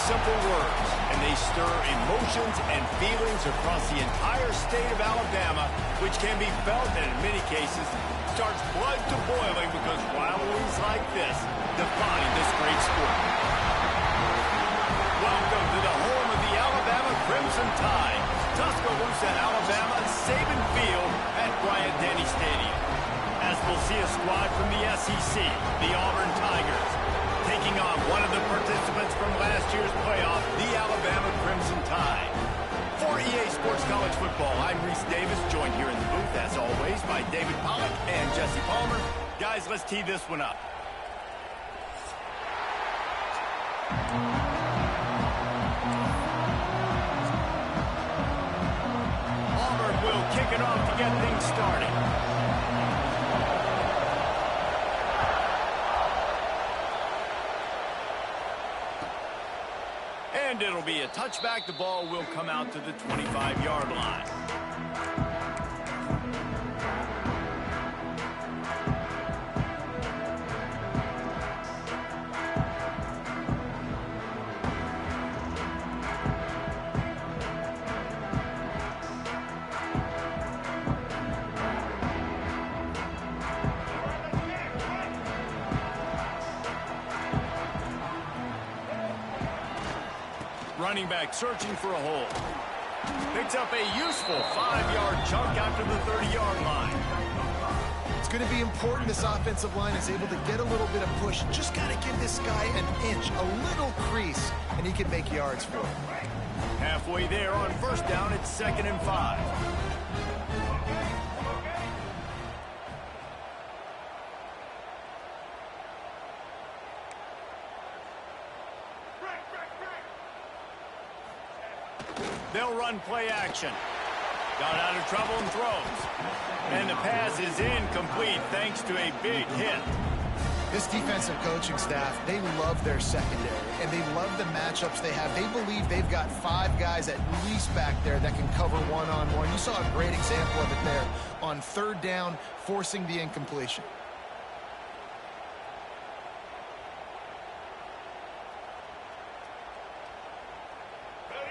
simple words, and they stir emotions and feelings across the entire state of Alabama, which can be felt and in many cases starts blood to boiling because rivalries like this define this great sport. Welcome to the home of the Alabama Crimson Tide, Tuscaloosa, Alabama, Saban Field at Bryant-Denny Stadium. As we'll see a squad from the SEC, the Auburn Tigers, taking on one of the participants from last year's playoff, the Alabama Crimson Tide. For EA Sports College Football, I'm Reese Davis, joined here in the booth, as always, by David Pollack and Jesse Palmer. Guys, let's tee this one up. Auburn will kick it off to get things started. And it'll be a touchback. The ball will come out to the 25-yard line. Running back searching for a hole. Picks up a useful 5-yard chunk after the 30-yard line. It's going to be important this offensive line is able to get a little bit of push. Just got to give this guy an inch, a little crease, and he can make yards for it. Halfway there on first down, it's 2nd and 5. They'll run play action. Got out of trouble and throws. And the pass is incomplete thanks to a big hit. This defensive coaching staff, they love their secondary, and they love the matchups they have. They believe they've got 5 guys at least back there that can cover one-on-one. You saw a great example of it there on 3rd down, forcing the incompletion.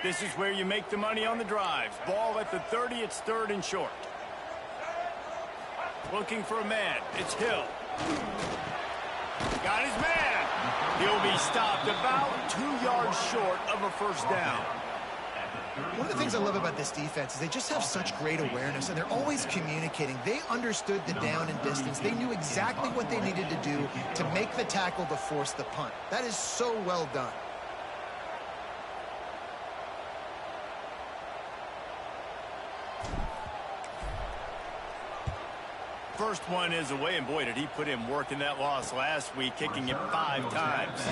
This is where you make the money on the drives. Ball at the 30, it's 3rd and short. Looking for a man, it's Hill. Got his man. He'll be stopped about 2 yards short of a first down. One of the things I love about this defense is they just have such great awareness, and they're always communicating. They understood the down and distance. They knew exactly what they needed to do to make the tackle to force the punt. That is so well done. First one is away, and boy, did he put in work in that loss last week, kicking it 5 times.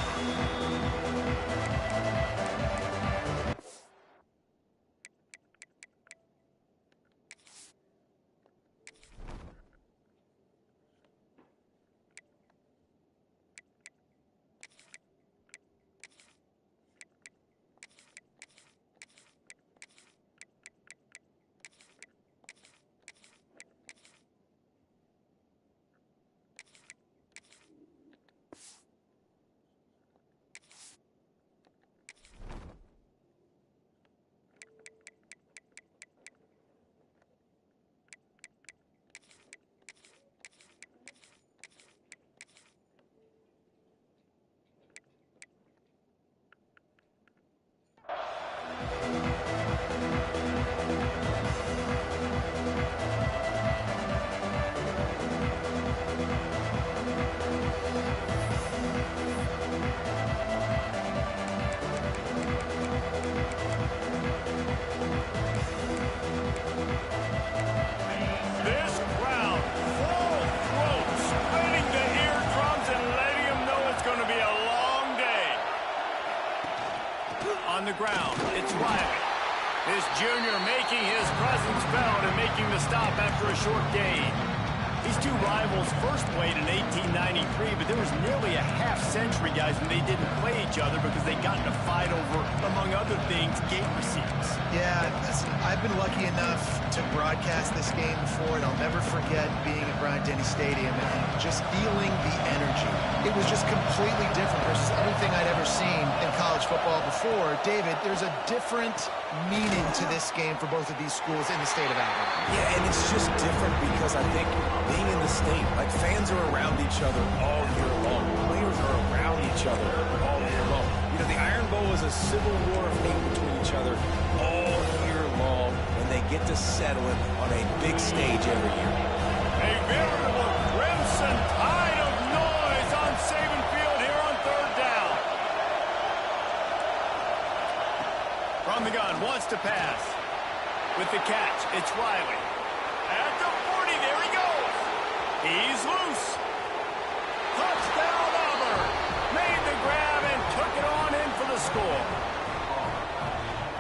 On the ground, it's Riley. This junior making his presence felt and making the stop after a short gain. These two rivals first played in 1893, but there was nearly a half-century, guys, when they didn't play each other because they got in a fight over, among other things, gate receipts. Yeah, listen, I've been lucky enough to broadcast this game before, and I'll never forget being at Bryant-Denny Stadium and just feeling the energy. It was just completely different versus anything I'd ever seen in college football before. David, there's a different meaning to this game for both of these schools in the state of Auburn. Yeah, and it's just different because I think being in the state, like fans are around each other all year long. Players are around each other all year long. You know, the Iron Bowl is a civil war of hate between each other all year long, and they get to settle it on a big stage every year. A veritable crimson tide of noise on Saban Field here on third down. From the gun, wants to pass. With the catch, it's Riley. At the 40, there he goes. He's loose. Touchdown, Auburn. Made the grab and took it on in for the score.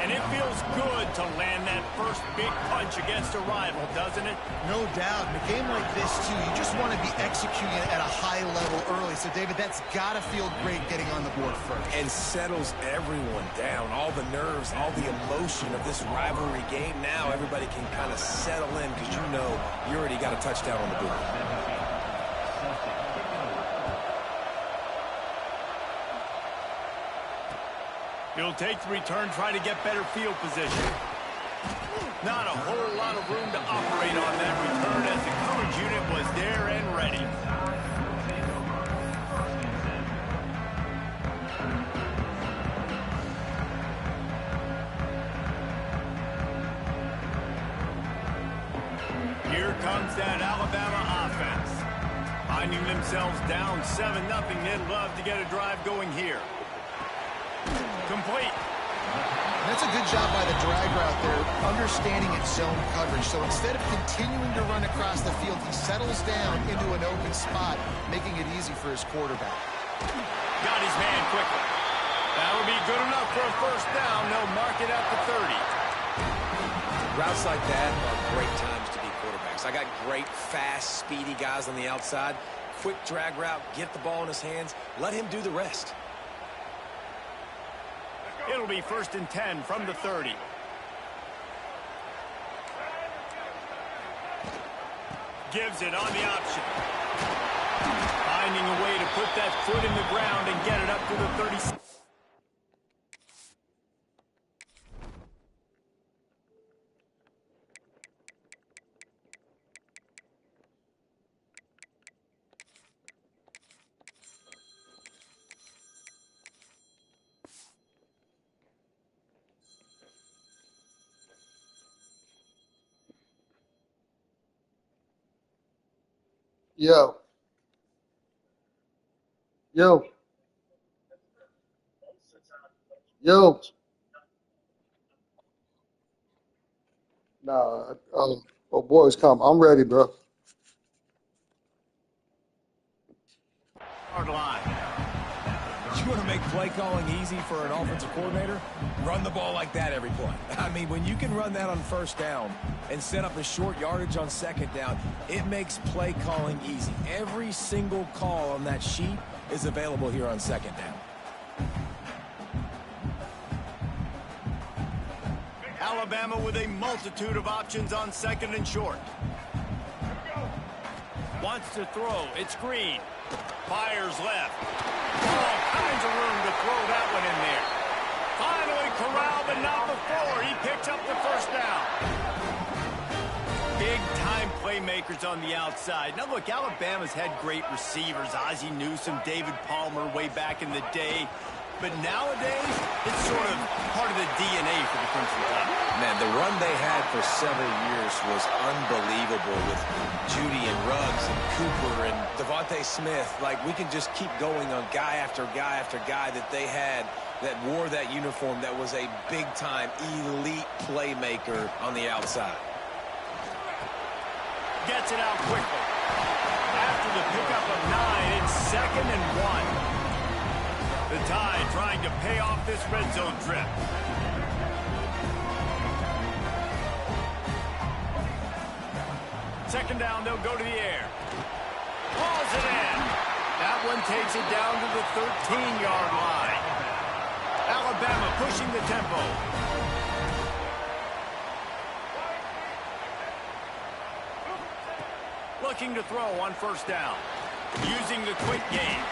And it feels good to land that first big punch against a rival, doesn't it? No doubt. In a game like this, too, you just want to be executing it at a high level early. So, David, that's got to feel great getting on the board first. And settles everyone down. All the nerves, all the emotion of this rivalry game. Now everybody can kind of settle in because you know you already got a touchdown on the board. He'll take the return, try to get better field position. Not a whole lot of room to operate on that return as the coverage unit was there and ready. Here comes that Alabama offense. Finding themselves down 7-0, they'd love to get a drive going here. Complete. That's a good job by the drag route there, understanding its zone coverage. So instead of continuing to run across the field, he settles down into an open spot, making it easy for his quarterback. Got his man quickly. That would be good enough for a first down. They'll mark it at the 30. Routes like that are great times to be quarterbacks. I got great, fast, speedy guys on the outside. Quick drag route, get the ball in his hands, let him do the rest. It'll be 1st and 10 from the 30. Gives it on the option. Finding a way to put that foot in the ground and get it up to the 30. Yo. Yo. Yo. Nah, oh, boys, come. I'm ready, bro. Hard line. You want to make play calling easy for an offensive coordinator? Run the ball like that every play. I mean, when you can run that on first down and set up a short yardage on second down, it makes play calling easy. Every single call on that sheet is available here on second down. Alabama with a multitude of options on 2nd and short. Wants to throw. It's Green. Fires left. All kinds of room to throw that one in there. Finally corralled, but not before. He picks up the first down. Big-time playmakers on the outside. Now, look, Alabama's had great receivers. Ozzie Newsome, David Palmer way back in the day. But nowadays, it's sort of part of the DNA for the Crimson Tide. Man, the run they had for several years was unbelievable with Judy and Ruggs and Cooper and Devontae Smith. Like, we can just keep going on guy after guy after guy that they had that wore that uniform that was a big-time elite playmaker on the outside. Gets it out quickly. After the pickup of 9, it's 2nd and 1. The Tide trying to pay off this red zone trip. second down, they'll go to the air. Hauls it in. That one takes it down to the 13-yard line. Alabama pushing the tempo. Looking to throw on first down. Using the quick game.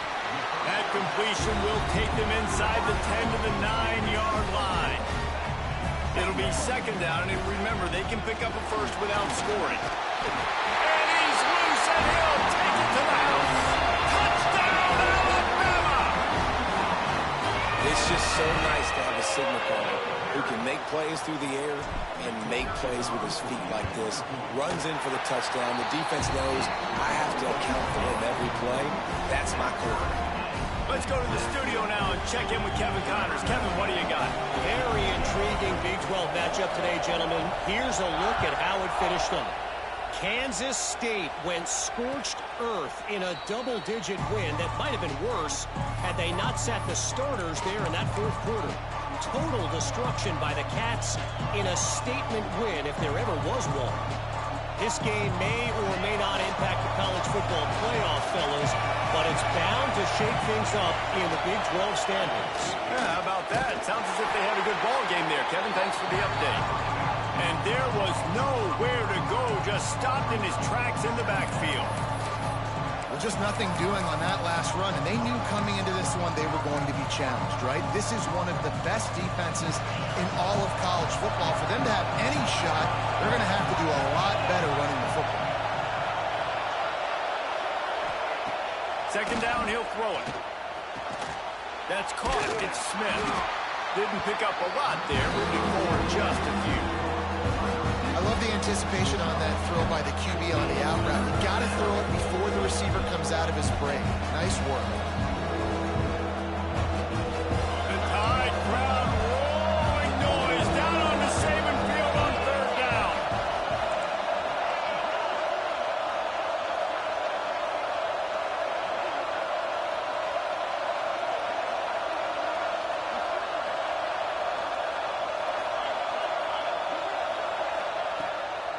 That completion will take them inside the 10 to the 9-yard line. It'll be second down, and remember, they can pick up a first without scoring. And he's loose, and he'll take it to the house. Touchdown, Alabama! It's just so nice to have a signal caller who can make plays through the air and make plays with his feet like this. Runs in for the touchdown. The defense knows I have to account for him every play. That's my quarterback. Let's go to the studio now and check in with Kevin Connors. Kevin, what do you got? Very intriguing Big 12 matchup today, gentlemen. Here's a look at how it finished up. Kansas State went scorched earth in a double-digit win that might have been worse had they not sat the starters there in that fourth quarter. Total destruction by the Cats in a statement win if there ever was one. This game may or may not impact the college football playoff, fellas, but it's bound to shake things up in the Big 12 standings. Yeah, how about that? Sounds as if they had a good ball game there. Kevin, thanks for the update. And there was nowhere to go, just stopped in his tracks in the backfield. Well, just nothing doing on that last run, and they knew coming into this one they were going to be challenged, right? This is one of the best defenses in all of college football. For them to have any shot, they're going to have to do a lot better running the football. Second down, he'll throw it. That's caught. It's Smith. Didn't pick up a lot there, moving forward just a few. I love the anticipation on that throw by the QB on the out route. You got to throw it before the receiver comes out of his break. Nice work. The Tide crowd rolling noise down on the Saban field on third down.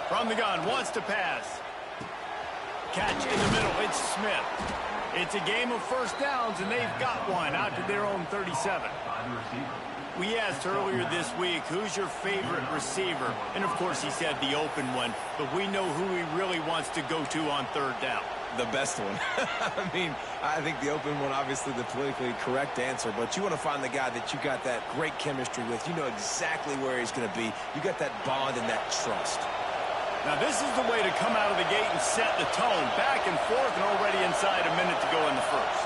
From the gun, wants to pass. Catch in the middle, it's Smith. It's a game of first downs, and they've got one out to their own 37. We asked earlier this week, who's your favorite receiver? And, of course, he said the open one, but we know who he really wants to go to on third down. The best one. I mean, I think the open one, obviously the politically correct answer, but you want to find the guy that you got that great chemistry with. You know exactly where he's going to be. You got that bond and that trust. Now, this is the way to come out of the gate and set the tone. Back and forth and already inside a minute to go in the first.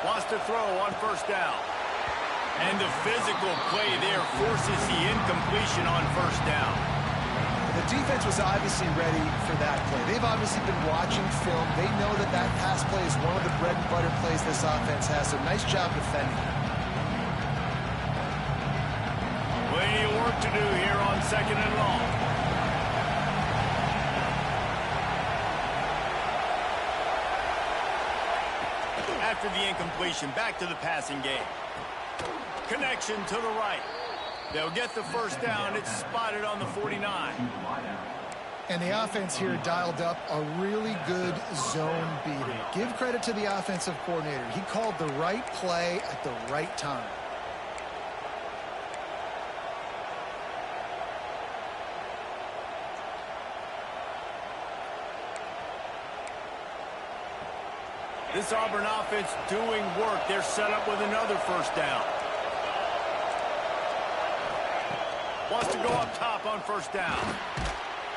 Wants to throw on first down. And the physical play there forces the incompletion on first down. The defense was obviously ready for that play. They've obviously been watching film. They know that that pass play is one of the bread and butter plays this offense has, so nice job defending. Plenty of work to do here on second and long. After the incompletion, back to the passing game. Connection to the right. They'll get the first down. It's spotted on the 49. And the offense here dialed up a really good zone beater. Give credit to the offensive coordinator. He called the right play at the right time. This Auburn offense doing work. They're set up with another first down. Wants to go up top on first down.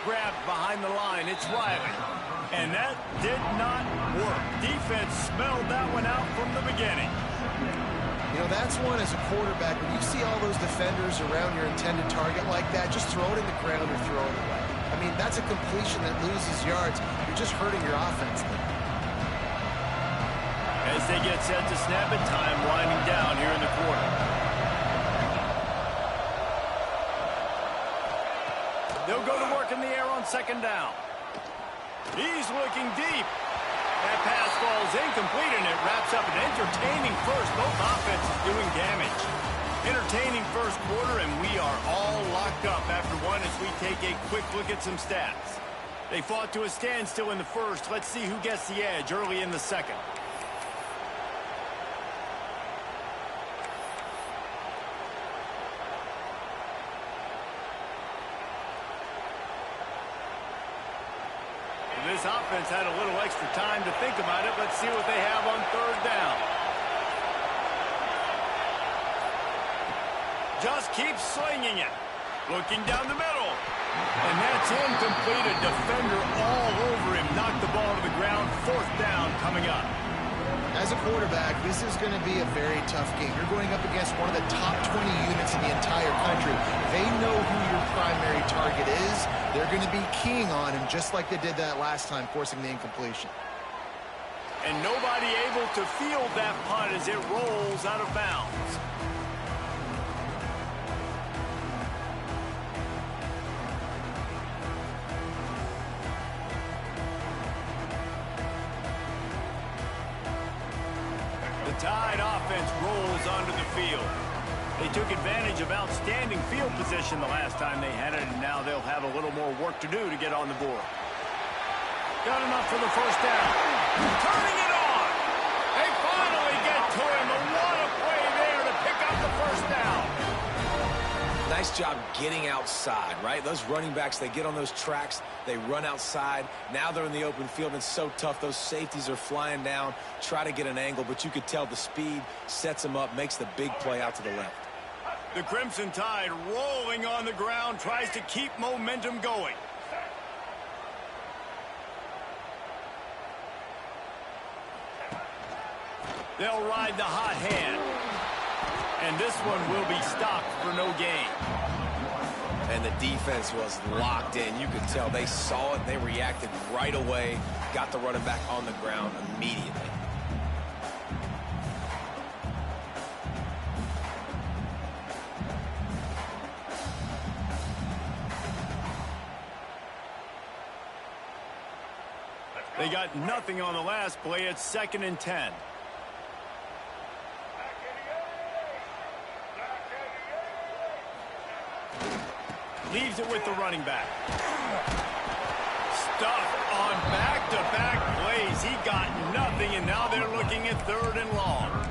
Grabbed behind the line. It's Riley. And that did not work. Defense smelled that one out from the beginning. You know, that's one as a quarterback. When you see all those defenders around your intended target like that, just throw it in the ground or throw it away. I mean, that's a completion that loses yards. You're just hurting your offense there. As they get set to snap it, time winding down here in the quarter. They'll go to work in the air on second down. He's looking deep. That pass falls incomplete, and it wraps up an entertaining first. Both offenses doing damage. Entertaining first first quarter, and we are all locked up after one as we take a quick look at some stats. They fought to a standstill in the first. Let's see who gets the edge early in the second. This offense had a little extra time to think about it. Let's see what they have on third down. Just keeps slinging it. Looking down the middle. And that's incomplete. A defender all over him. Knocked the ball to the ground. Fourth down coming up. As a quarterback, this is going to be a very tough game. You're going up against one of the top 20 units in the entire country. They know who your primary target is. They're going to be keying on him just like they did that last time, forcing the incompletion. And nobody able to field that punt as it rolls out of bounds. Tide offense rolls onto the field. They took advantage of outstanding field position the last time they had it, and now they'll have a little more work to do to get on the board. Got enough for the first down. Turning it on. They finally get to him. And what a play there to pick up the first down. Nice job getting outside, right? Those running backs, they get on those tracks, they run outside. Now they're in the open field. It's so tough. Those safeties are flying down, try to get an angle, but you could tell the speed sets them up, makes the big play out to the left. The Crimson Tide rolling on the ground, tries to keep momentum going. They'll ride the hot hand. And this one will be stopped for no gain. And the defense was locked in. You could tell they saw it. They reacted right away. Got the running back on the ground immediately. They got nothing on the last play. It's 2nd and 10. Leaves it with the running back. Stuffed on back-to-back plays. He got nothing, and now they're looking at 3rd and long.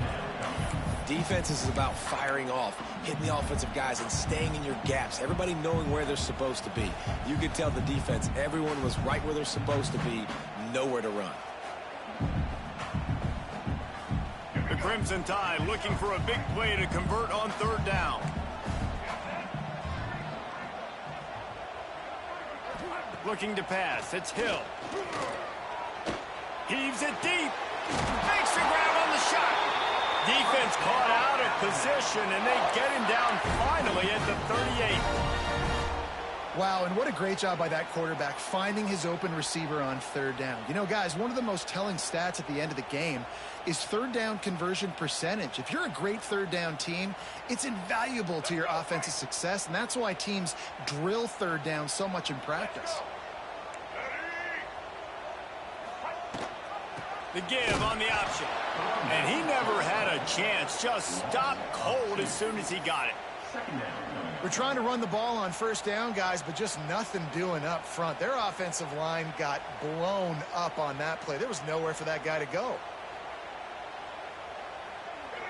Defense is about firing off, hitting the offensive guys, and staying in your gaps. Everybody knowing where they're supposed to be. You could tell the defense, everyone was right where they're supposed to be, nowhere to run. The Crimson Tide looking for a big play to convert on 3rd down. Looking to pass. It's Hill. Heaves it deep. Makes the grab on the shot. Defense caught out of position, and they get him down finally at the 38. Wow, and what a great job by that quarterback finding his open receiver on 3rd down. You know, guys, one of the most telling stats at the end of the game is 3rd down conversion percentage. If you're a great 3rd down team, it's invaluable to your offensive success, and that's why teams drill 3rd down so much in practice. The give on the option. And he never had a chance. Just stopped cold as soon as he got it. We're trying to run the ball on 1st down, guys, but just nothing doing up front. Their offensive line got blown up on that play. There was nowhere for that guy to go.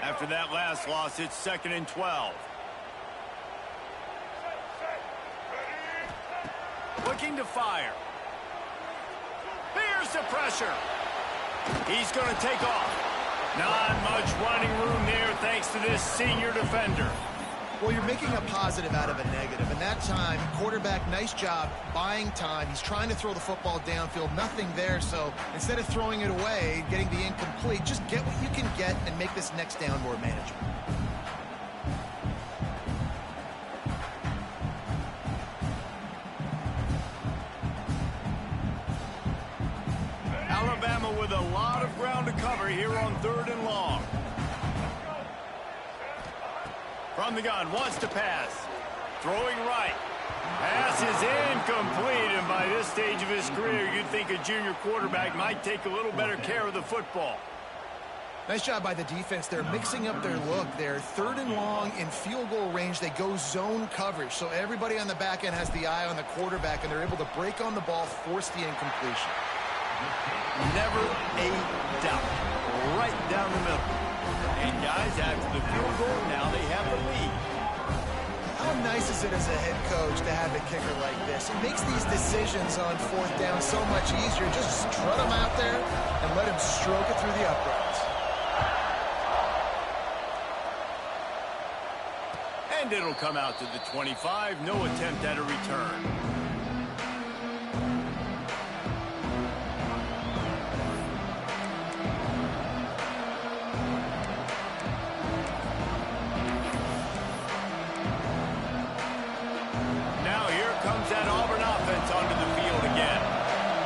After that last loss, it's 2nd and 12. Looking to fire. Here's the pressure. He's going to take off. Not much running room there thanks to this senior defender. Well, you're making a positive out of a negative. And that time, quarterback, nice job buying time. He's trying to throw the football downfield. Nothing there. So instead of throwing it away, getting the incomplete, just get what you can get and make this next down more manageable. Alabama with a lot of ground to cover here on 3rd and long. From the gun, wants to pass. Throwing right. Pass is incomplete, and by this stage of his career, you'd think a junior quarterback might take a little better care of the football. Nice job by the defense. They're mixing up their look. They're 3rd and long in field goal range. They go zone coverage. So everybody on the back end has the eye on the quarterback, and they're able to break on the ball, force the incompletion. Never a doubt. Right down the middle. And guys, after the field goal, now they have the lead. How nice is it as a head coach to have a kicker like this? It makes these decisions on 4th down so much easier. Just strut him out there and let him stroke it through the uprights. And it'll come out to the 25. No attempt at a return. Now here comes that Auburn offense onto the field again.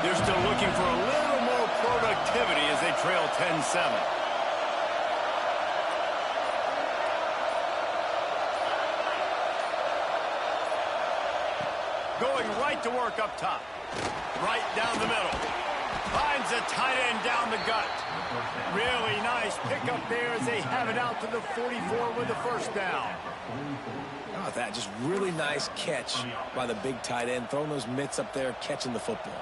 They're still looking for a little more productivity as they trail 10-7. Going right to work up top. Right down the middle. Finds a tight end down the gut. Really nice pickup there as they have it out to the 44 with the first down. How about that? Just really nice catch by the big tight end. Throwing those mitts up there, catching the football.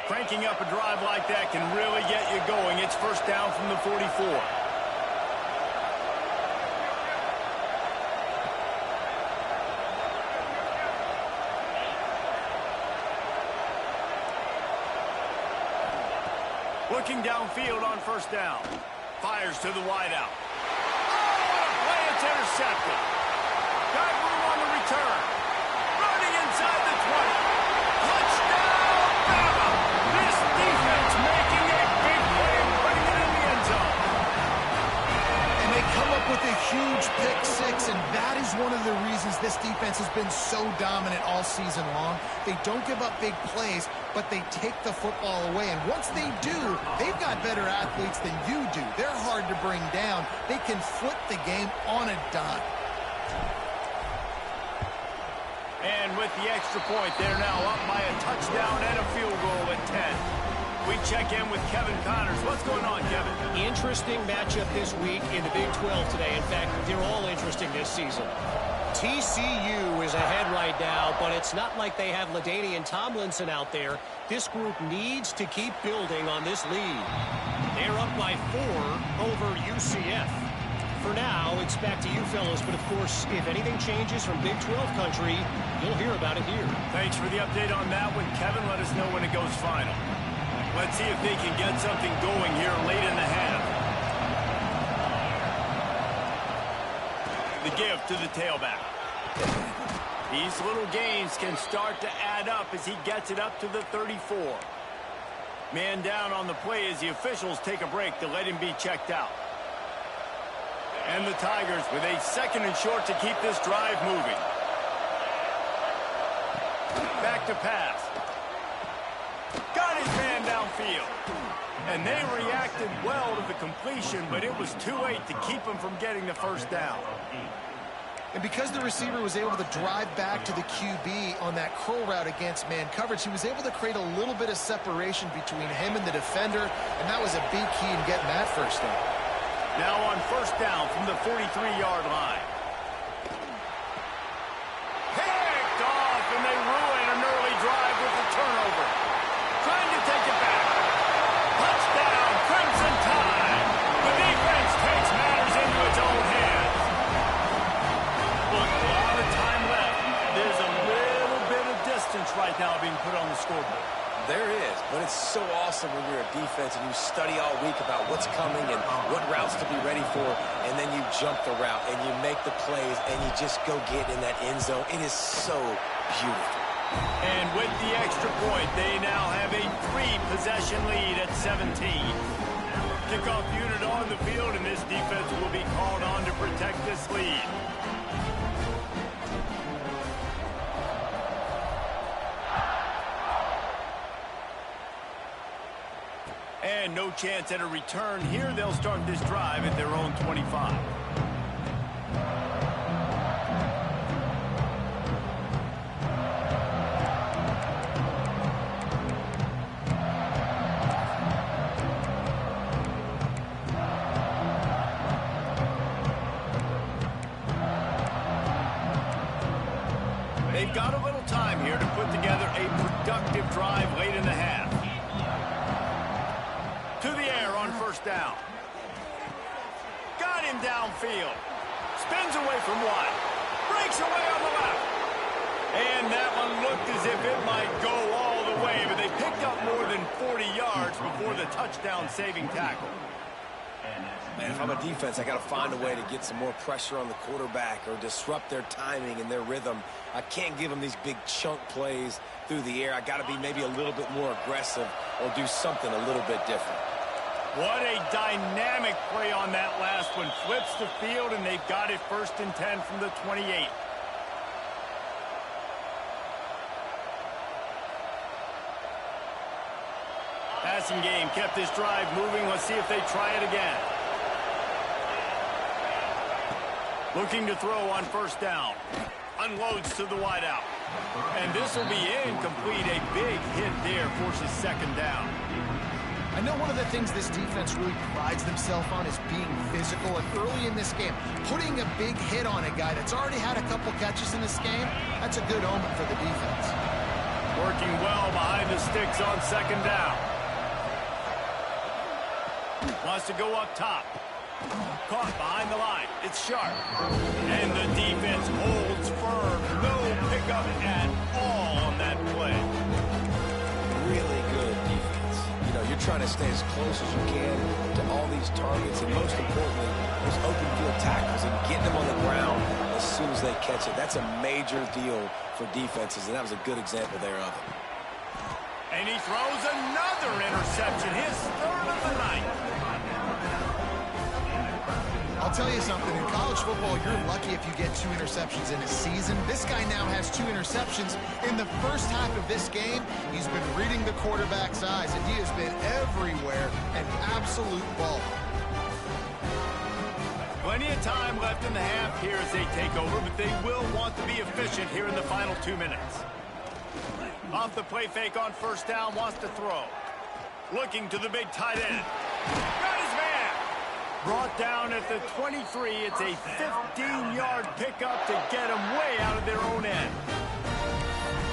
Cranking up a drive like that can really get you going. It's first down from the 44. Looking downfield on first down. Fires to the wideout. Oh, what a play. It's intercepted. Got room on the return. Running inside the 20. Touchdown, Bama. This defense making a big play and putting it in the end zone. And they come up with a huge pick six, and that is one of the reasons this defense has been so dominant all season long. They don't give up big plays, but they take the football away. And once they do, they've got better athletes than you do. They're hard to bring down. They can flip the game on a dime. And with the extra point, they're now up by a touchdown and a field goal at 10. We check in with Kevin Connors. What's going on, Kevin? Interesting matchup this week in the Big 12 today. In fact, they're all interesting this season. TCU is ahead right now, but it's not like they have LaDainian Tomlinson out there. This group needs to keep building on this lead. They're up by 4 over UCF. For now, it's back to you fellows, but of course, if anything changes from Big 12 country, you'll hear about it here. Thanks for the update on that one, Kevin. Let us know when it goes final. Let's see if they can get something going here late in the half. The give to the tailback. These little gains can start to add up as he gets it up to the 34. Man down on the play as the officials take a break to let him be checked out. And the Tigers with a 2nd and short to keep this drive moving. Back to pass. Got his man downfield. And they reacted well to the completion, but it was too late to keep him from getting the first down. And because the receiver was able to drive back to the QB on that curl route against man coverage, he was able to create a little bit of separation between him and the defender, and that was a big key in getting that first down. Now on first down from the 43-yard line. Picked off, and they ruin an early drive with the turnover. Trying to take it back. Touchdown, Crimson Tide. The defense takes matters into its own hands. Look, a lot of time left. There's a little bit of distance right now being put on the scoreboard. There is, but it's so awesome when you're a defense and you study all week about what's coming and what routes to be ready for, and then you jump the route and you make the plays and you just go get in that end zone. It is so beautiful. And with the extra point, they now have a 3-possession lead at 17. Kickoff unit on the field, and this defense will be called on to protect this lead. And no chance at a return here. They'll start this drive at their own 25. They've got a little time here to put together a productive drive late in the half. To the air on first down. Got him downfield. Spins away from one. Breaks away on the left. And that one looked as if it might go all the way, but they picked up more than 40 yards before the touchdown-saving tackle. Man, if I'm a defense, I got to find a way to get some more pressure on the quarterback or disrupt their timing and their rhythm. I can't give them these big chunk plays through the air. I got to be maybe a little bit more aggressive or do something a little bit different. What a dynamic play on that last one. Flips the field, and they've got it 1st and 10 from the 28. Passing game kept this drive moving. Let's see if they try it again. Looking to throw on first down. Unloads to the wideout. And this will be incomplete. A big hit there forces 2nd down. I know one of the things this defense really prides themselves on is being physical, and early in this game, putting a big hit on a guy that's already had a couple catches in this game, that's a good omen for the defense. Working well behind the sticks on 2nd down. Wants to go up top. Caught behind the line. It's sharp. And the defense holds firm. No pickup at all on that play. Really good defense. You know, you're trying to stay as close as you can to all these targets, and most importantly, those open field tackles and getting them on the ground as soon as they catch it. That's a major deal for defenses, and that was a good example there of it. And he throws another interception, his 3rd of the night. I'll tell you something, in college football, you're lucky if you get 2 interceptions in a season. This guy now has 2 interceptions. In the first half of this game, he's been reading the quarterback's eyes, and he has been everywhere, an absolute ball. Plenty of time left in the half here as they take over, but they will want to be efficient here in the final 2 minutes. Off the play fake on first down, wants to throw. Looking to the big tight end. Got his man. Brought down at the 23. It's a 15-yard pickup to get them way out of their own end.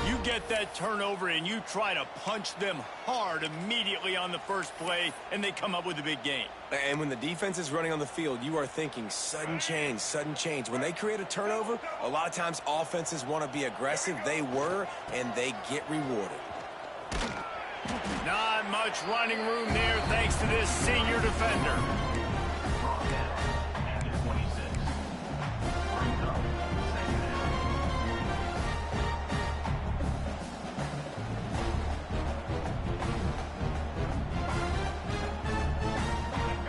You get that turnover and you try to punch them hard immediately on the first play, and they come up with a big gain. And when the defense is running on the field, you are thinking sudden change, sudden change. When they create a turnover, a lot of times offenses want to be aggressive. They were, and they get rewarded. Not much running room there thanks to this senior defender.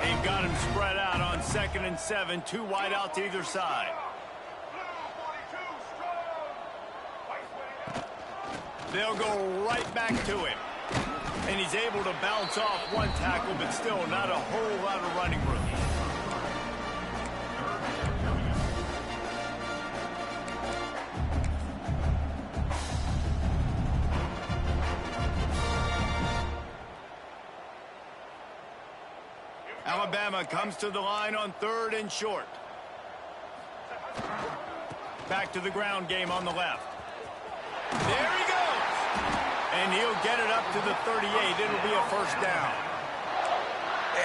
They've got him spread out on 2nd and 7, 2 wide out to either side. They'll go right back to him. And he's able to bounce off one tackle, but still not a whole lot of running room. Alabama comes to the line on 3rd and short. Back to the ground game on the left. There he goes. And he'll get it up to the 38. It'll be a 1st down.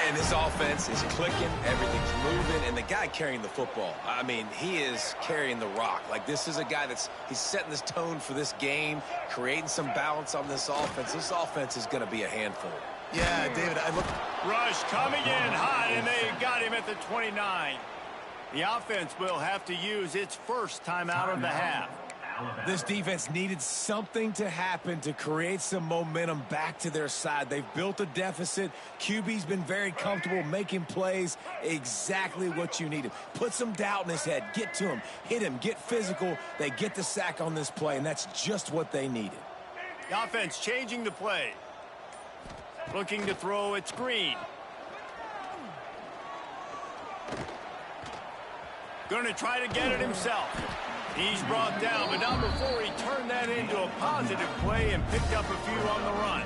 And this offense is clicking, everything's moving, and the guy carrying the football, I mean, he is carrying the rock. Like, this is a guy he's setting this tone for this game, creating some balance on this offense. This offense is going to be a handful. Yeah, David, I look. Rush coming in hot, and they got him at the 29. The offense will have to use its first timeout of the half. This defense needed something to happen to create some momentum back to their side. They've built a deficit. QB's been very comfortable making plays. Exactly what you needed. Put some doubt in his head. Get to him. Hit him. Get physical. They get the sack on this play, and that's just what they needed. The offense changing the play. Looking to throw, it's Green. Going to try to get it himself. He's brought down, but not before he turned that into a positive play and picked up a few on the run.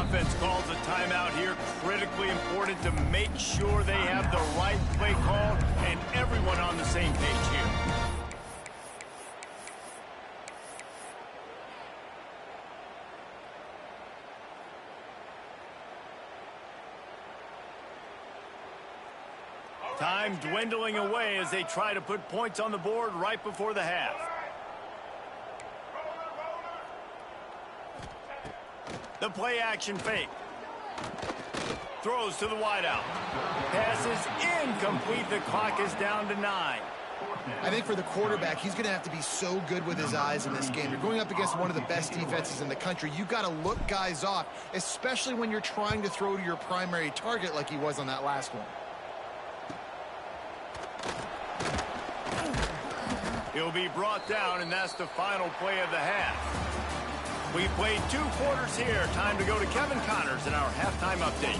Offense calls a timeout here. Critically important to make sure they have the right play call and everyone on the same page here. Time dwindling away as they try to put points on the board right before the half. The play action fake. Throws to the wideout. Pass is incomplete. The clock is down to 9. I think for the quarterback, he's going to have to be so good with his eyes in this game. You're going up against one of the best defenses in the country. You've got to look guys off, especially when you're trying to throw to your primary target like he was on that last one. He'll be brought down, and that's the final play of the half. We played 2 quarters here. Time to go to Kevin Connors in our halftime update.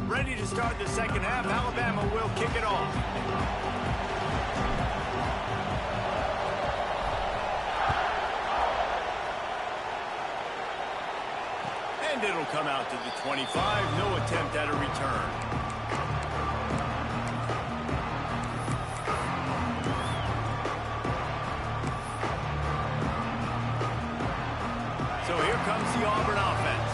Ready to start the second half. Alabama will kick it off. And it'll come out to the 25. No attempt at a return. So here comes the Auburn offense.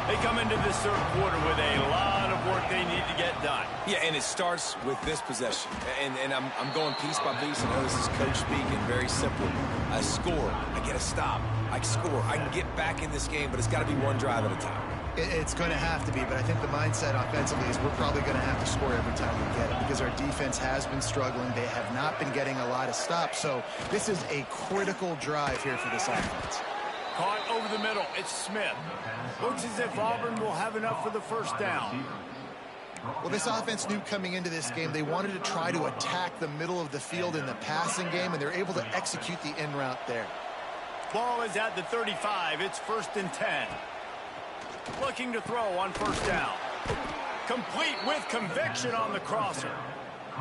They come into this third quarter with a lot of work they need to get done. Yeah, and it starts with this possession. And I'm going piece by piece. I know this is coach speak and very simple. I score. I get a stop. I score. I can get back in this game, but it's got to be one drive at a time. It's going to have to be, but I think the mindset offensively is we're probably going to have to score every time we get it because our defense has been struggling. They have not been getting a lot of stops. So this is a critical drive here for this offense. Caught over the middle. It's Smith. Looks as if Auburn will have enough for the first down. Well, this offense knew coming into this game they wanted to try to attack the middle of the field in the passing game, and they're able to execute the in route there. Ball is at the 35. It's 1st and 10. Looking to throw on first down. Complete with conviction on the crosser.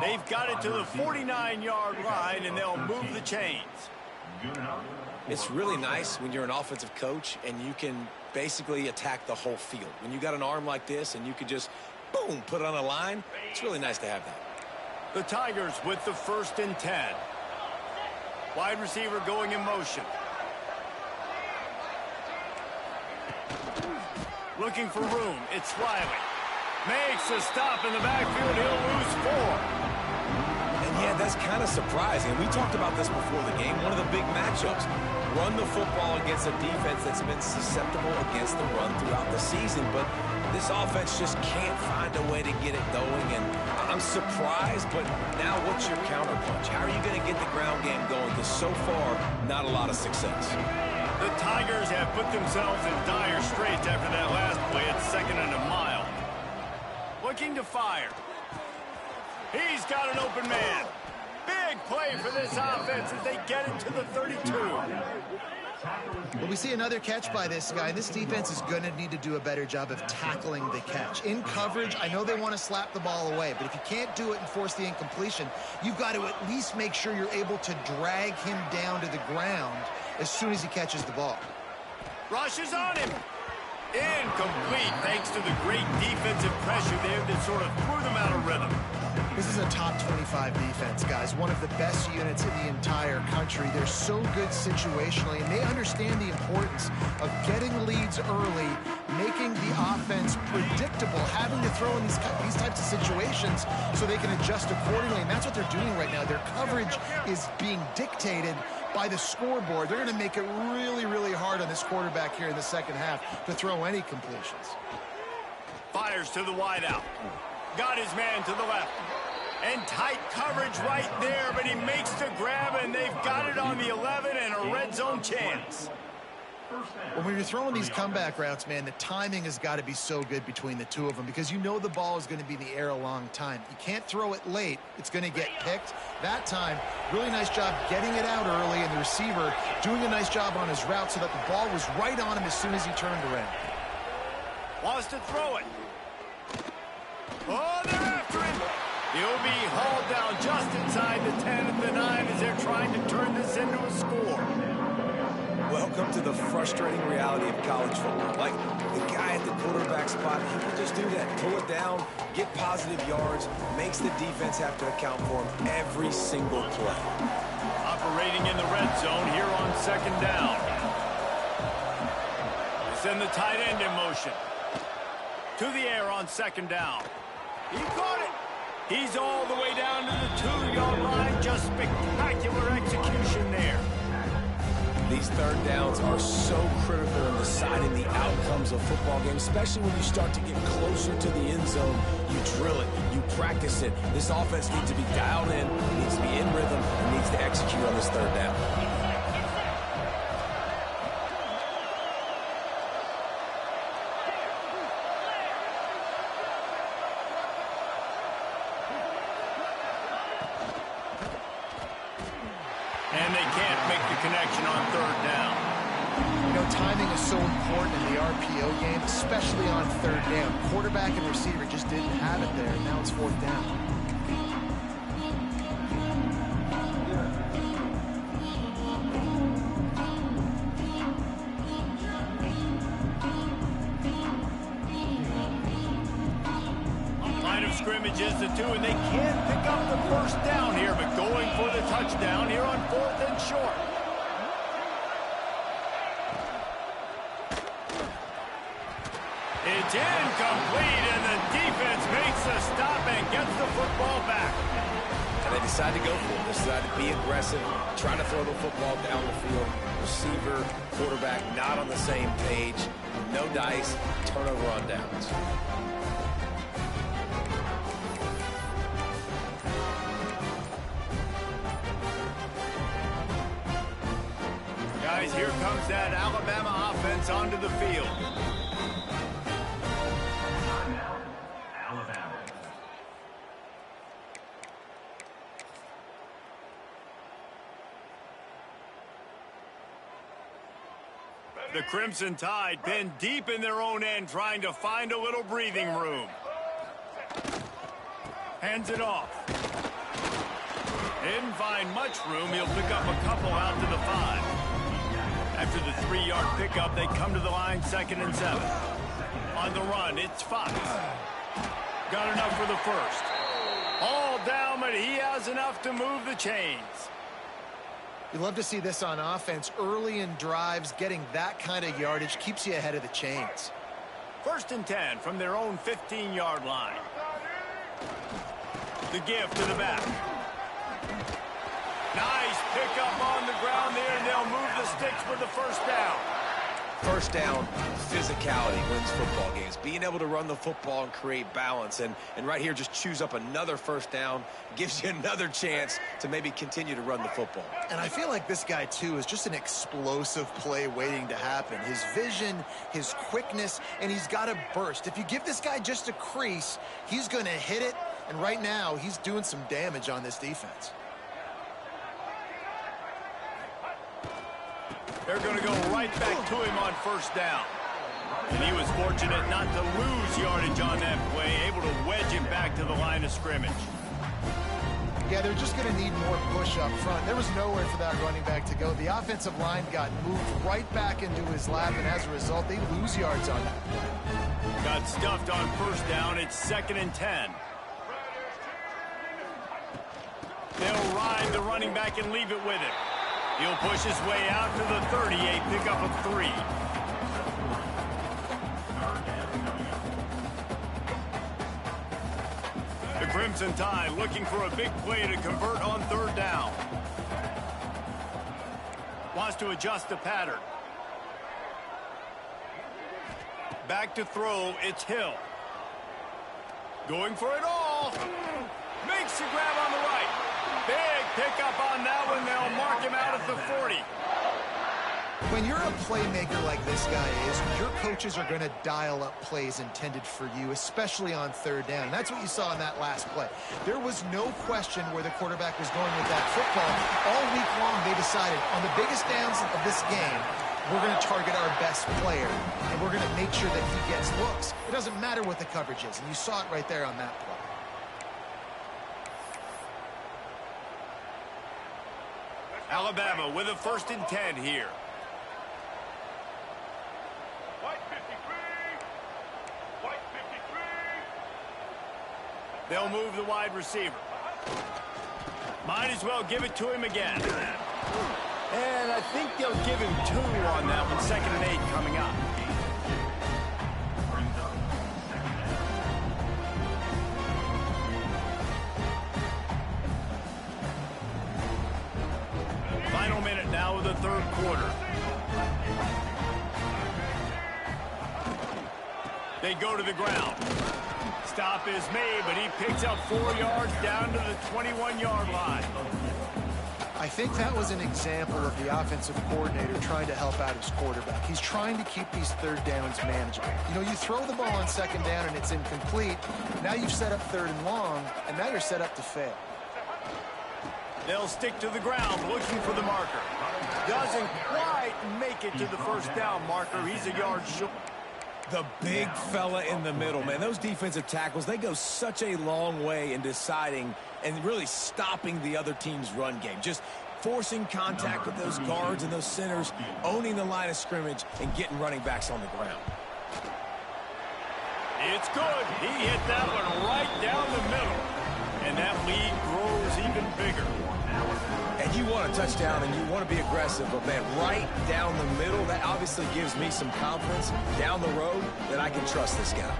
They've got it to the 49-yard line, and they'll move the chains. It's really nice when you're an offensive coach and you can basically attack the whole field. When you got an arm like this and you can just, boom, put it on a line, it's really nice to have that. The Tigers with the 1st and 10. Wide receiver going in motion. Looking for room. It's Riley. Makes a stop in the backfield. He'll lose 4. Yeah, that's kind of surprising. We talked about this before the game. One of the big matchups. Run the football against a defense that's been susceptible against the run throughout the season. But this offense just can't find a way to get it going. And I'm surprised, but now what's your counterpunch? How are you going to get the ground game going? Because so far, not a lot of success. The Tigers have put themselves in dire straits after that last play at 2nd and a mile. Looking to fire. He's got an open man. Big play for this offense as they get it to the 32. Well, we see another catch by this guy. This defense is going to need to do a better job of tackling the catch. In coverage, I know they want to slap the ball away, but if you can't do it and force the incompletion, you've got to at least make sure you're able to drag him down to the ground as soon as he catches the ball. Rushes on him. Incomplete thanks to the great defensive pressure there that sort of threw them out of rhythm. This is a top 25 defense, guys. One of the best units in the entire country. They're so good situationally, and they understand the importance of getting leads early, making the offense predictable, having to throw in these types of situations so they can adjust accordingly. And that's what they're doing right now. Their coverage is being dictated by the scoreboard. They're going to make it really, really hard on this quarterback here in the second half to throw any completions. Fires to the wideout. Got his man to the left. And tight coverage right there, but he makes the grab, and they've got it on the 11 and a red zone chance. When you're throwing these comeback routes, man, the timing has got to be so good between the two of them because you know the ball is going to be in the air a long time. You can't throw it late. It's going to get picked. That time, really nice job getting it out early, and the receiver doing a nice job on his route so that the ball was right on him as soon as he turned around. Wants to throw it. Oh, they're after him. He'll be hauled down just inside the 10 at the 9 as they're trying to turn this into a score. Welcome to the frustrating reality of college football. Like, the guy at the quarterback spot, he can just do that. Pull it down, get positive yards, makes the defense have to account for him every single play. Operating in the red zone here on 2nd down. They send the tight end in motion. to the air on second down. He caught it. He's all the way down to the 2-yard line. Just spectacular execution there. These third downs are so critical in deciding the outcomes of football games, especially when you start to get closer to the end zone. You drill it, you practice it. This offense needs to be dialed in, needs to be in rhythm, and needs to execute on this third down. And they can't make the connection on third down. You know, timing is so important in the RPO game, especially on third down. Quarterback and receiver just didn't have it there. Now it's fourth down. Line of scrimmage is the 2, and they can't pick up the first down here, but going for the touchdown here on 4th and short. It's incomplete, and the defense makes the stop and gets the football back. And they decide to go for it. They decide to be aggressive, try to throw the football down the field. Receiver, quarterback not on the same page. No dice, turnover on downs. Guys, here comes that Alabama offense onto the field. The Crimson Tide pinned deep in their own end, trying to find a little breathing room. Hands it off. Didn't find much room. He'll pick up a couple out to the 5. After the 3-yard pickup, they come to the line 2nd and 7. On the run, it's Fox. Got enough for the first. All down, but he has enough to move the chains. You love to see this on offense. Early in drives, getting that kind of yardage keeps you ahead of the chains. 1st and 10 from their own 15-yard line. The give to the back. Nice pickup on the ground there, and they'll move the sticks for the first down. First down, physicality wins football games. Being able to run the football and create balance. And right here, just choose up another first down. Gives you another chance to maybe continue to run the football. And I feel like this guy, too, is just an explosive play waiting to happen. His vision, his quickness, and he's got a burst. If you give this guy just a crease, he's going to hit it. And right now, he's doing some damage on this defense. They're going to go right back to him on first down. And he was fortunate not to lose yardage on that play, able to wedge him back to the line of scrimmage. Yeah, they're just going to need more push up front. There was nowhere for that running back to go. The offensive line got moved right back into his lap, and as a result, they lose yards on that play. Got stuffed on first down. It's 2nd and 10. They'll ride the running back and leave it with him. He'll push his way out to the 38, pick up a 3. The Crimson Tide looking for a big play to convert on third down. Wants to adjust the pattern. Back to throw, it's Hill. Going for it all. Makes the grab on the right. Big pickup on that one. They'll mark him out at the 40. When you're a playmaker like this guy is, your coaches are going to dial up plays intended for you, especially on third down. That's what you saw in that last play. There was no question where the quarterback was going with that football. All week long, they decided on the biggest downs of this game, we're going to target our best player, and we're going to make sure that he gets looks. It doesn't matter what the coverage is, and you saw it right there on that play. Alabama with a 1st and 10 here. They'll move the wide receiver. Might as well give it to him again. And I think they'll give him 2 on that one. 2nd and 8 coming up. of the third quarter. They go to the ground. Stop is made, but he picks up 4 yards down to the 21-yard line. I think that was an example of the offensive coordinator trying to help out his quarterback. He's trying to keep these third downs manageable. You know, you throw the ball on second down and it's incomplete. Now you've set up third and long, and now you're set up to fail. They'll stick to the ground looking for the marker. Doesn't quite make it to the first down marker. He's a yard short. The big fella in the middle, man. Those defensive tackles, they go such a long way in deciding and really stopping the other team's run game. Just forcing contact with those guards and those centers, owning the line of scrimmage, and getting running backs on the ground. It's good. He hit that one right down the middle. And that lead grows even bigger. And you want a touchdown and you want to be aggressive, but man, right down the middle, that obviously gives me some confidence down the road that I can trust this guy.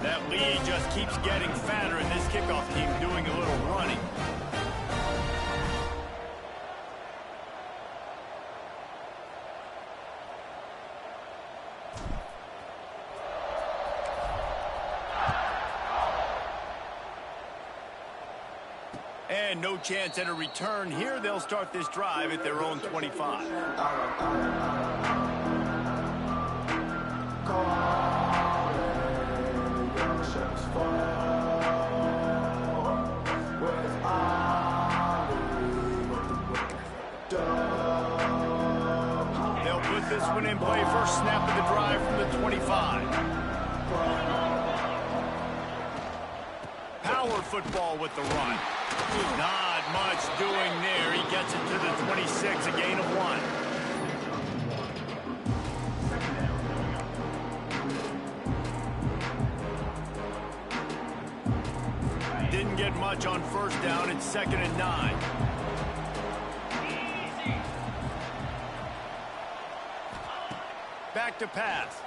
That lead just keeps getting fatter, and this kickoff team doing a little running. And no chance at a return here. They'll start this drive at their own 25. They'll put this one in play. First snap of the drive from the 25. Power football with the run. Not much doing there. He gets it to the 26, a gain of 1. Didn't get much on first down. It's 2nd and 9. Back to pass.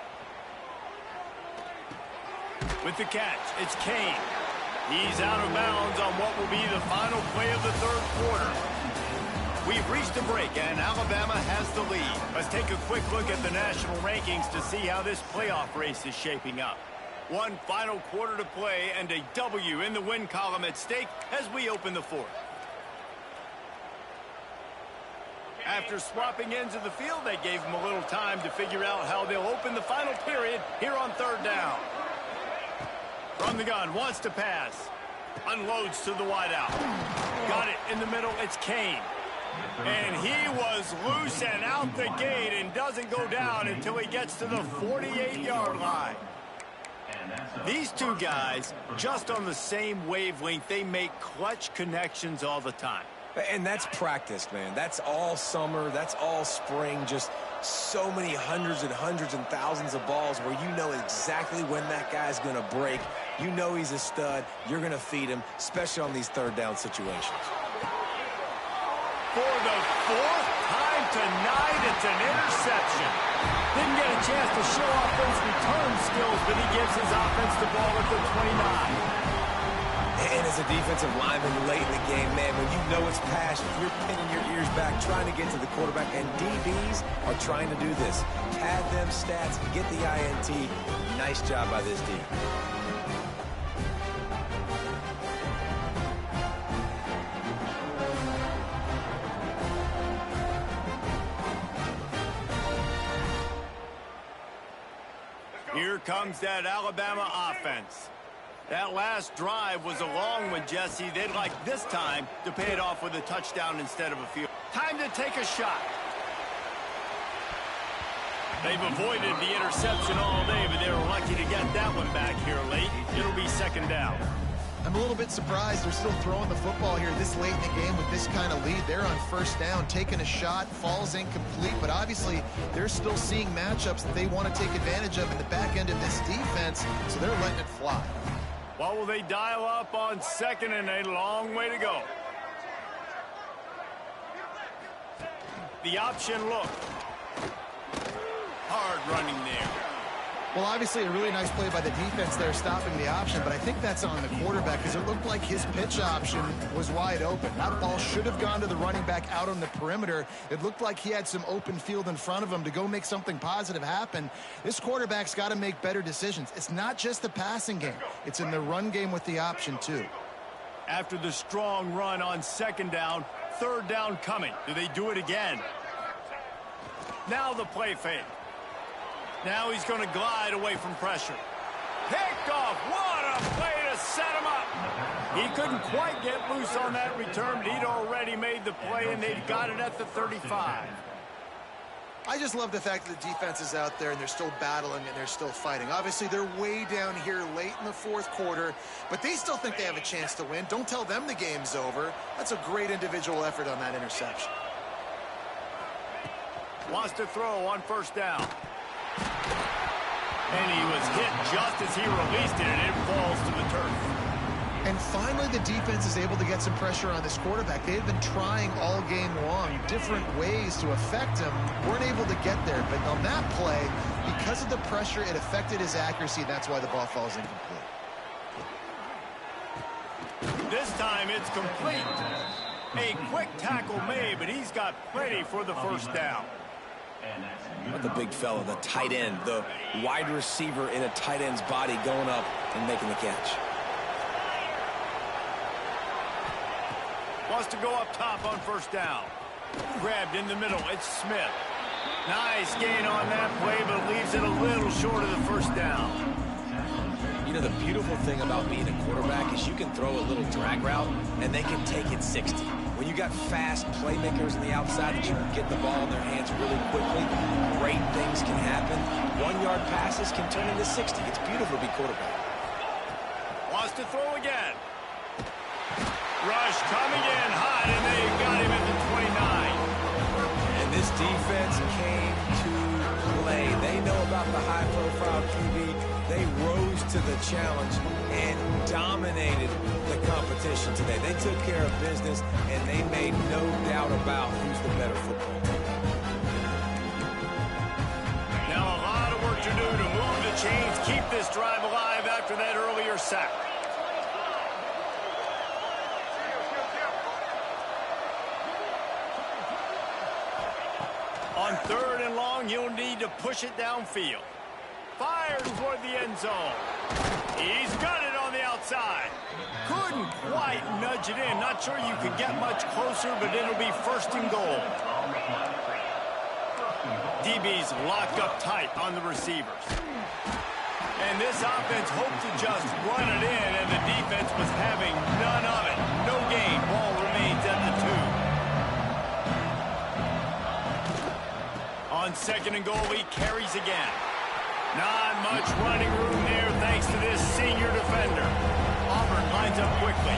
With the catch, it's Kane. He's out of bounds on what will be the final play of the third quarter. We've reached a break, and Alabama has the lead. Let's take a quick look at the national rankings to see how this playoff race is shaping up. One final quarter to play, and a W in the win column at stake as we open the fourth. After swapping ends of the field, they gave them a little time to figure out how they'll open the final period here on third down. From the gun, wants to pass. Unloads to the wideout. Got it in the middle, it's Kane. And he was loose and out the gate and doesn't go down until he gets to the 48-yard line. These two guys, just on the same wavelength, they make clutch connections all the time. And that's practice, man. That's all summer. That's all spring. Just so many hundreds and thousands of balls where you know exactly when that guy's going to break. You know he's a stud. You're going to feed him, especially on these third down situations. For the fourth time tonight, it's an interception. Didn't get a chance to show off those return skills, but he gives his offense the ball at the 29. And as a defensive lineman late in the game, man, when you know it's passion, you're pinning your ears back, trying to get to the quarterback, and DBs are trying to do this. Pad them stats, get the INT. Nice job by this D. Here comes that Alabama offense. That last drive was a long one, Jesse. They'd like this time to pay it off with a touchdown instead of a field. Time to take a shot. They've avoided the interception all day, but they were lucky to get that one back here late. It'll be 2nd down. I'm a little bit surprised they're still throwing the football here this late in the game with this kind of lead. They're on first down, taking a shot, falls incomplete, but obviously they're still seeing matchups that they want to take advantage of in the back end of this defense, so they're letting it fly. What will they dial up on 2nd and a long way to go? The option look. Hard running there. Well, obviously a really nice play by the defense there stopping the option, but I think that's on the quarterback because it looked like his pitch option was wide open. That ball should have gone to the running back out on the perimeter. It looked like he had some open field in front of him to go make something positive happen. This quarterback's got to make better decisions. It's not just the passing game. It's in the run game with the option too. After the strong run on second down, third down coming. Do they do it again? Now the play fake. Now he's going to glide away from pressure. Picked off. What a play to set him up. He couldn't quite get loose on that return, but he'd already made the play, and they'd got it at the 35. I just love the fact that the defense is out there and they're still battling and they're still fighting. Obviously, they're way down here late in the fourth quarter, but they still think they have a chance to win. Don't tell them the game's over. That's a great individual effort on that interception. Wants to throw on first down. And he was hit just as he released it, and it falls to the turf. And finally, the defense is able to get some pressure on this quarterback. They had been trying all game long different ways to affect him. Weren't able to get there. But on that play, because of the pressure, it affected his accuracy. That's why the ball falls incomplete. This time it's complete. A quick tackle made, but he's got plenty for the first down. What the big fella, the tight end, the wide receiver in a tight end's body going up and making the catch. Wants to go up top on first down. Grabbed in the middle. It's Smith. Nice gain on that play, but leaves it a little short of the first down. You know, the beautiful thing about being a quarterback is you can throw a little drag route, and they can take it 60. When you got fast playmakers on the outside that you can get the ball in their hands really quickly, great things can happen. 1-yard passes can turn into 60. It's beautiful to be quarterback. Wants to throw again. Rush coming in hot, and they got him at the 29. And this defense came to play. They know about the high-profile QB. They rose to the challenge and dominated the competition today. They took care of business, and they made no doubt about who's the better football team. Now a lot of work to do to move the chains, keep this drive alive after that earlier sack. On third and long, you'll need to push it downfield. Fires toward the end zone. He's got it on the outside. Couldn't quite nudge it in. Not sure you could get much closer, but it'll be first and goal. DB's locked up tight on the receivers. And this offense hoped to just run it in, and the defense was having none of it. No gain. Ball remains at the 2. On second and goal, he carries again. Not much running room there thanks to this senior defender. Auburn lines up quickly.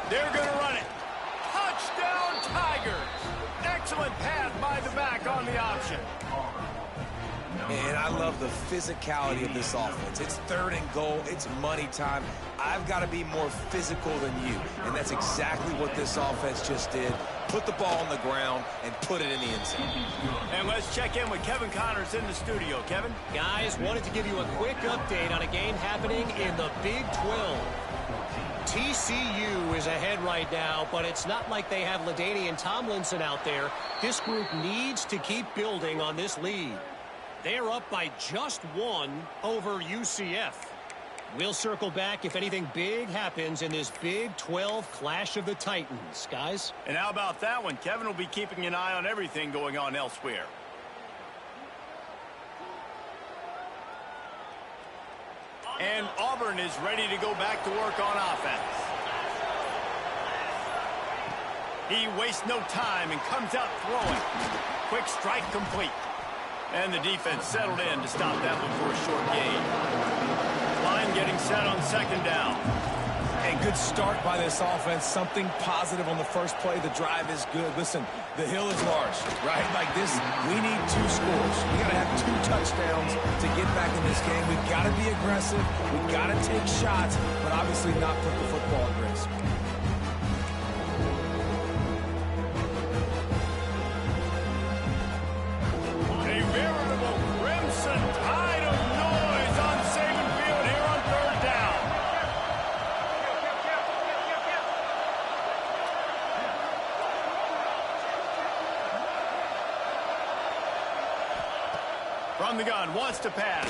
They're going to run it. Touchdown, Tigers. Excellent pass by the back on the option. And I love the physicality of this offense. It's third and goal. It's money time. I've got to be more physical than you. And that's exactly what this offense just did. Put the ball on the ground and put it in the end zone. And let's check in with Kevin Connors in the studio. Kevin? Guys, wanted to give you a quick update on a game happening in the Big 12. TCU is ahead right now, but it's not like they have LaDainian Tomlinson out there. This group needs to keep building on this lead. They're up by just 1 over UCF. We'll circle back if anything big happens in this Big 12 Clash of the Titans, guys. And how about that one? Kevin will be keeping an eye on everything going on elsewhere. And Auburn is ready to go back to work on offense. He wastes no time and comes out throwing. Quick strike complete. And the defense settled in to stop that one for a short gain. Line getting set on second down. And good start by this offense. Something positive on the first play. The drive is good. Listen, the hill is large, right? Like this, we need 2 scores. We got to have 2 touchdowns to get back in this game. We've got to be aggressive. We've got to take shots, but obviously not put the football at risk. From the gun, wants to pass.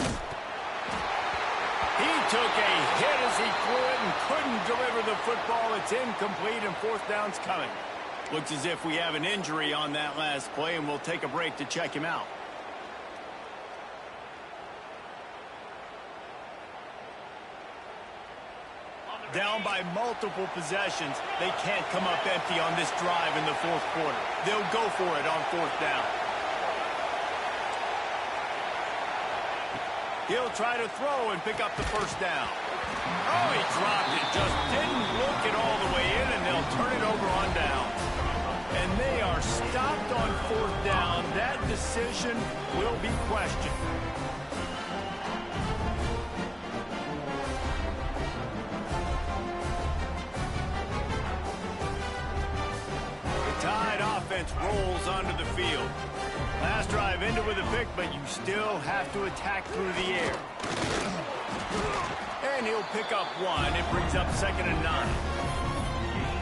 He took a hit as he threw it and couldn't deliver the football. It's incomplete and fourth down's coming. Looks as if we have an injury on that last play, and we'll take a break to check him out. Down by multiple possessions. They can't come up empty on this drive in the fourth quarter. They'll go for it on fourth down. He'll try to throw and pick up the first down. Oh, he dropped it. Just didn't look it all the way in, and they'll turn it over on down. And they are stopped on fourth down. That decision will be questioned. Tide offense rolls onto the field. Last drive ended with a pick, but you still have to attack through the air. And he'll pick up one. It brings up 2nd and 9.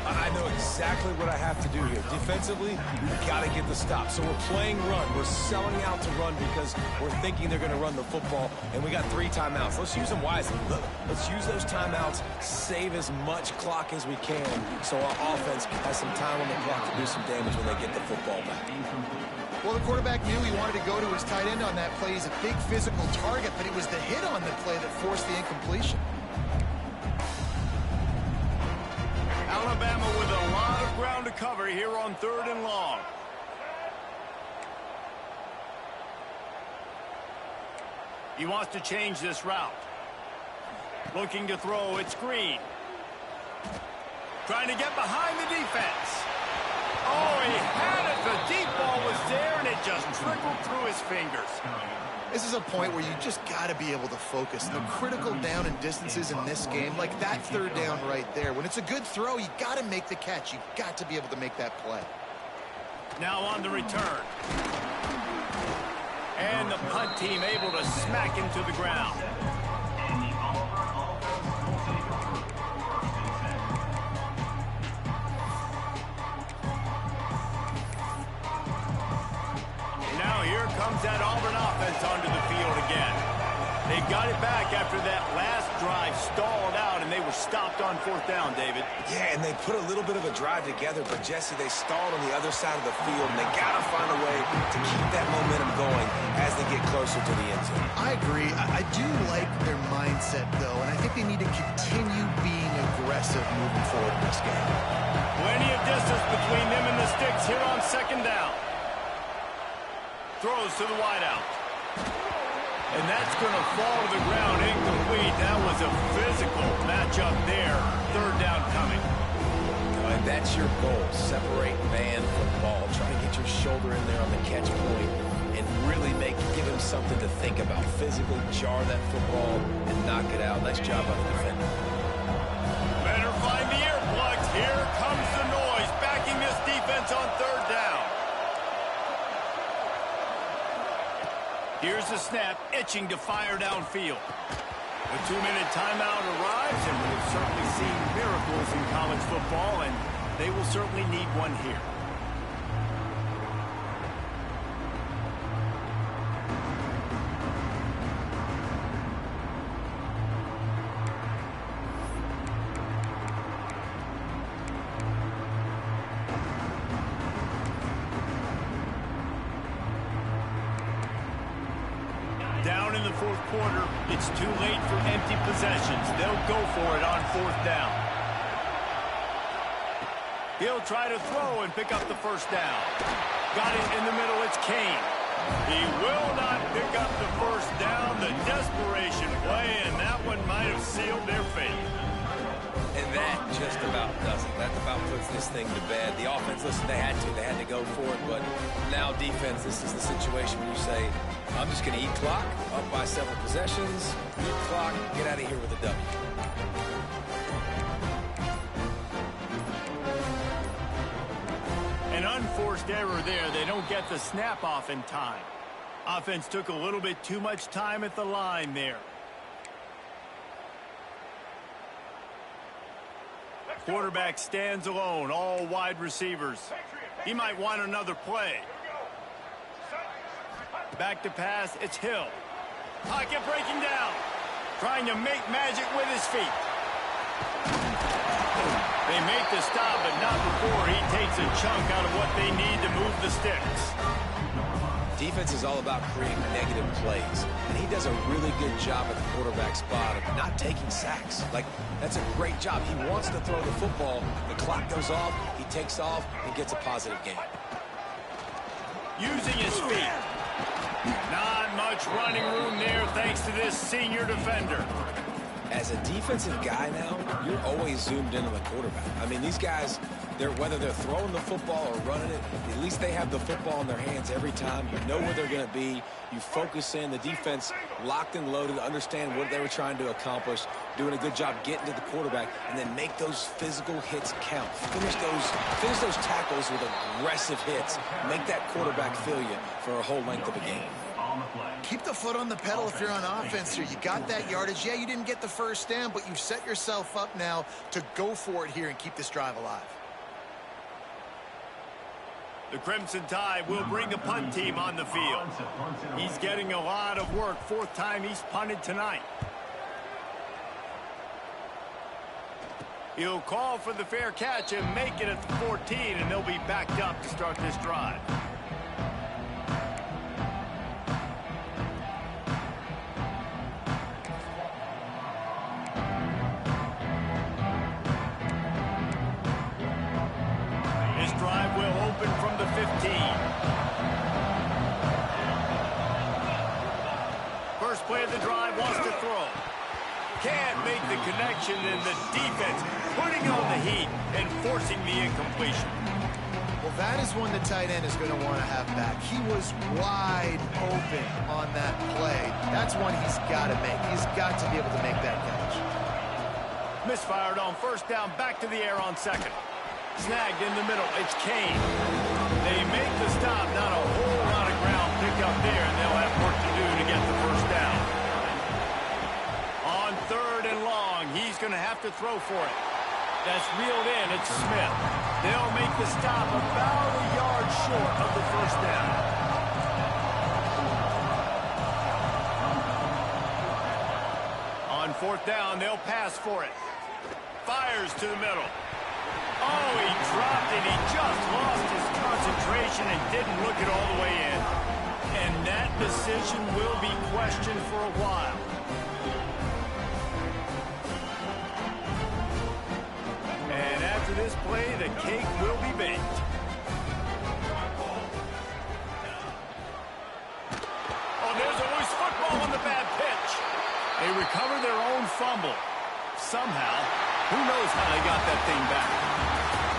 I know exactly what I have to do here. Defensively, we've got to get the stop. So we're playing run. We're selling out to run because we're thinking they're going to run the football, and we got 3 timeouts. Let's use them wisely. Look, let's use those timeouts, save as much clock as we can so our offense has some time on the clock to do some damage when they get the football back. Well, the quarterback knew he wanted to go to his tight end on that play. He's a big physical target, but it was the hit on the play that forced the incompletion. Alabama with a lot of ground to cover here on 3rd and long. He wants to change this route. Looking to throw, it's Green. Trying to get behind the defense. Oh, he had it. The deep ball was there, and it just trickled through his fingers. This is a point where you just got to be able to focus. The critical down and distances in this game, like that 3rd down right there. When it's a good throw, you got to make the catch. You got to be able to make that play. Now on the return. And the punt team able to smack him to the ground. Now here comes that Auburn offense onto the field again. They've got it back after that last drive stalled out, and they were stopped on 4th down, David. Yeah, and they put a little bit of a drive together, but, Jesse, they stalled on the other side of the field, and they got to find a way to keep that momentum going as they get closer to the end zone. I agree. I do like their mindset, though, and I think they need to continue being aggressive moving forward in this game. Plenty of distance between them and the sticks here on 2nd down. Throws to the wideout. And that's going to fall to the ground incomplete. That was a physical matchup there. 3rd down coming. And that's your goal. Separate man from ball. Try to get your shoulder in there on the catch point and really give him something to think about. Physically jar that football and knock it out. Nice job by the defender. Better find the earplugs. Here comes the noise. Backing this defense on 3rd down. Here's the snap, itching to fire downfield. A 2-minute timeout arrives, and we've certainly seen miracles in college football, and they will certainly need one here. Down in the fourth quarter, it's too late for empty possessions. They'll go for it on 4th down. He'll try to throw and pick up the first down. Got it in the middle, it's Kane. He will not pick up the first down. The desperation play, and that one might have sealed their fate. And that just about does it. That about puts this thing to bed. The offense, listen, they had to go for it, but now defense, this is the situation where you say, I'm just going to eat clock, up by several possessions, eat clock, get out of here with a W. An unforced error there. They don't get the snap off in time. Offense took a little bit too much time at the line there. Quarterback stands alone, all wide receivers. He might want another play. Back to pass, it's Hill. Pocket breaking down. Trying to make magic with his feet. They make the stop, but not before he takes a chunk out of what they need to move the sticks. Defense is all about creating negative plays, and he does a really good job at the quarterback spot of not taking sacks. Like, that's a great job. He wants to throw the football. The clock goes off, he takes off, and gets a positive gain. Using his feet. Not much running room there thanks to this senior defender. As a defensive guy now, you're always zoomed in on the quarterback. I mean, these guys, whether they're throwing the football or running it, at least they have the football in their hands every time. You know where they're going to be. You focus in. The defense locked and loaded, understand what they were trying to accomplish, doing a good job getting to the quarterback, and then make those physical hits count. Finish those tackles with aggressive hits. Make that quarterback feel you for a whole length of a game. Keep the foot on the pedal if you're on offense here. You got that yardage. Yeah, you didn't get the first down, but you've set yourself up now to go for it here and keep this drive alive. The Crimson Tide will bring the punt team on the field. He's getting a lot of work. Fourth time he's punted tonight. He'll call for the fair catch and make it at the 14, and they'll be backed up to start this drive. From the 15. First play of the drive, wants to throw. Can't make the connection, and the defense putting on the heat and forcing the incompletion. Well, that is one the tight end is going to want to have back. He was wide open on that play. That's one he's got to make. He's got to be able to make that catch. Misfired on first down, back to the air on second. Snagged in the middle, it's Kane. They make the stop, not a whole lot of ground pick up there, and they'll have work to do to get the first down. On third and long, he's going to have to throw for it. That's reeled in, it's Smith. They'll make the stop about a yard short of the first down. On fourth down, they'll pass for it. Fires to the middle. Oh, he dropped it. He just lost his concentration and didn't look it all the way in. And that decision will be questioned for a while. And after this play, the cake will be baked. Oh, there's a loose football on the bad pitch. They recover their own fumble. Somehow, who knows how they got that thing back.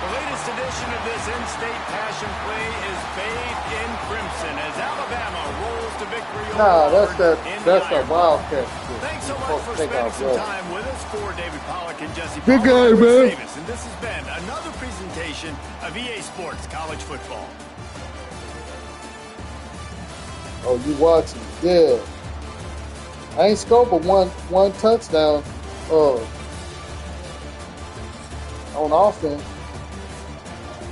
The latest edition of this in-state passion play is bathed in crimson as Alabama rolls to victory over Auburn. That's a wildcat. Thanks so much for spending some time with us. For David Pollack and Jesse Good game, man. Davis, and this has been another presentation of EA Sports College Football. Oh, you watching? Yeah. I ain't scored but one touchdown on offense.